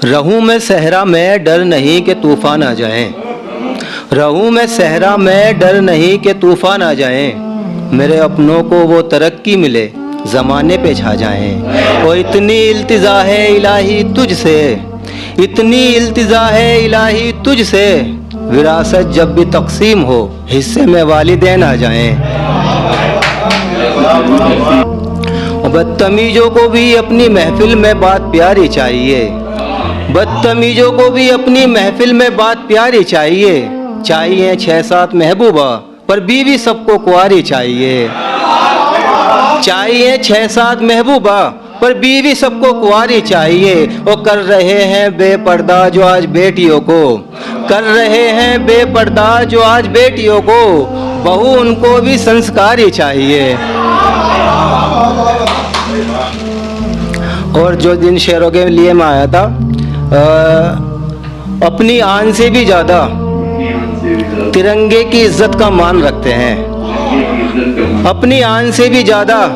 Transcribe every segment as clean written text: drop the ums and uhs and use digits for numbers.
रहूं मैं सहरा में डर नहीं कि तूफान आ जाए, रहूं मैं सहरा में डर नहीं कि तूफान आ जाए, मेरे अपनों को वो तरक्की मिले ज़माने पे छा जाएं। और इतनी इल्तिजा है इलाही तुझसे, इतनी इल्तिजा है इलाही तुझसे, विरासत जब भी तकसीम हो हिस्से में वालिदैन आ जाएं। बदतमीजों को भी अपनी महफिल में बात प्यारी चाहिए, बदतमीजों को भी अपनी महफिल में बात प्यारी चाहिए। चाहिए 6-7 महबूबा पर बीवी सबको कुंवारी चाहिए, चाहिए 6-7 महबूबा पर बीवी सबको कुंवारी चाहिए। वो कर रहे हैं बेपर्दा जो आज बेटियों को, कर रहे हैं बेपर्दा जो आज बेटियों को, बहू उनको भी संस्कारी चाहिए। और जो दिन शेरों के लिए मैं आया था, अपनी आन से भी ज़्यादा तिरंगे की इज्जत का मान रखते हैं, अपनी आन से भी ज़्यादा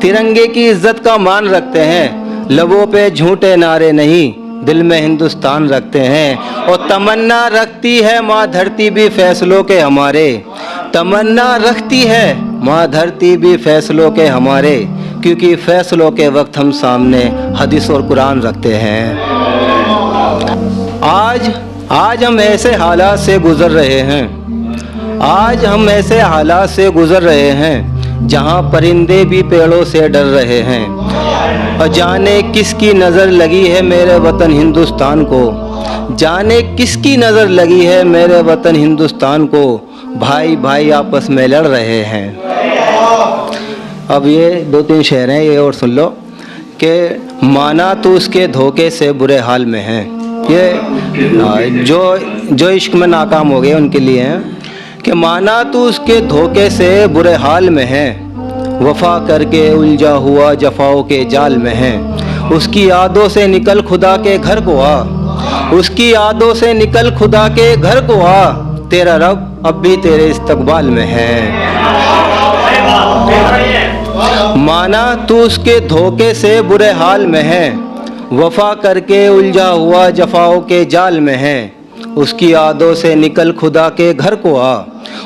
तिरंगे की इज्जत का मान रखते हैं। लबों पे झूठे नारे नहीं दिल में हिंदुस्तान रखते हैं। और तमन्ना रखती है माँ धरती भी फैसलों के हमारे, तमन्ना रखती है माँ धरती भी फैसलों के हमारे, क्योंकि फैसलों के वक्त हम सामने हदीस और कुरान रखते हैं। आज हम ऐसे हालात से गुजर रहे हैं, आज हम ऐसे हालात से गुजर रहे हैं जहां परिंदे भी पेड़ों से डर रहे हैं। और जाने किसकी नज़र लगी है मेरे वतन हिंदुस्तान को, जाने किसकी नज़र लगी है मेरे वतन हिंदुस्तान को, भाई भाई आपस में लड़ रहे हैं। अब ये 2-3 शेर हैं, ये और सुन लो कि माना तो उसके धोखे से बुरे हाल में है। ये जो इश्क में नाकाम हो गए उनके लिए हैं कि माना तो उसके धोखे से बुरे हाल में है, वफा करके उलझा हुआ जफाओं के जाल में है। उसकी यादों से निकल खुदा के घर को आ, उसकी यादों से निकल खुदा के घर को आ, तेरा रब अब भी तेरे इस्तकबाल में है। माना तू उसके धोखे से बुरे हाल में है, वफा करके उलझा हुआ जफाओं के जाल में है। उसकी यादों से निकल खुदा के घर को आ,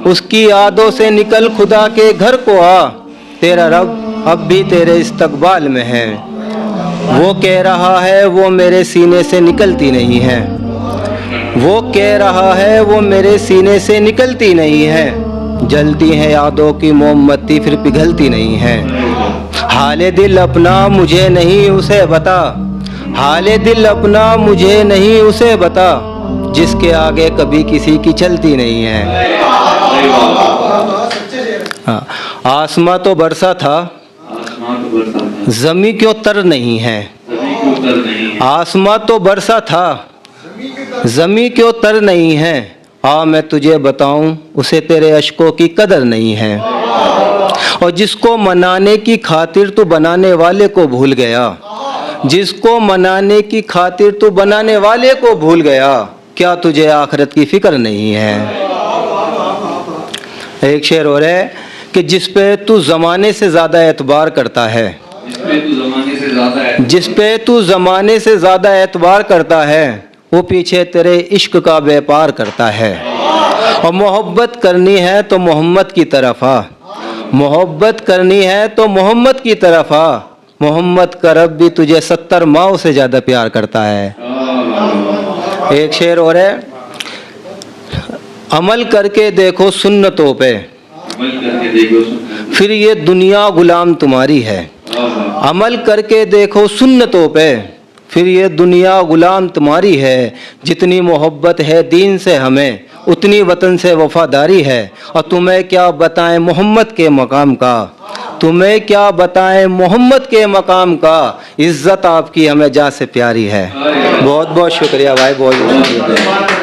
उसकी यादों से निकल खुदा के घर को आ, तेरा रब अब भी तेरे इस्तकबाल में है। वो कह रहा है वो मेरे सीने से निकलती नहीं है, वो कह रहा है वो मेरे सीने से निकलती नहीं है। जलती है यादों की मोमबत्ती फिर पिघलती नहीं है। हाले दिल अपना मुझे नहीं उसे बता, हाले दिल अपना मुझे नहीं उसे बता, जिसके आगे कभी किसी की चलती नहीं है। आसमां तो बरसा था ज़मीं क्यों तर नहीं है, आसमां तो बरसा था ज़मीं क्यों तर नहीं है। आ मैं तुझे बताऊं उसे तेरे अश्कों की कदर नहीं है। और जिसको मनाने की खातिर तू बनाने वाले को भूल गया, जिसको मनाने की खातिर तू बनाने वाले को भूल गया, क्या तुझे आखिरत की फिक्र नहीं है। एक शेर और है कि जिस पे तू ज़माने से ज़्यादा एतबार करता है, जिस पे तू ज़माने से ज़्यादा एतबार करता है, वो पीछे तेरे इश्क का व्यापार करता है। और मोहब्बत करनी है तो मोहम्मद की तरफ आ, मोहब्बत करनी है तो मोहम्मद की तरफ आ, मोहम्मद का रब भी तुझे 70 माओ से ज़्यादा प्यार करता है। एक शेर और है, अमल करके देखो सुन्नतों पे फिर ये दुनिया गुलाम तुम्हारी है। अमल करके देखो सुन्नतों पे फिर ये दुनिया गुलाम तुम्हारी है। जितनी मोहब्बत है दीन से हमें उतनी वतन से वफादारी है। और तुम्हें क्या बताएं मोहम्मद के मकाम का, तुम्हें क्या बताएं मोहम्मद के मकाम का, इज़्ज़त आपकी हमें जा से प्यारी है। बहुत बहुत शुक्रिया भाई, बहुत बहुत शुक्रिया।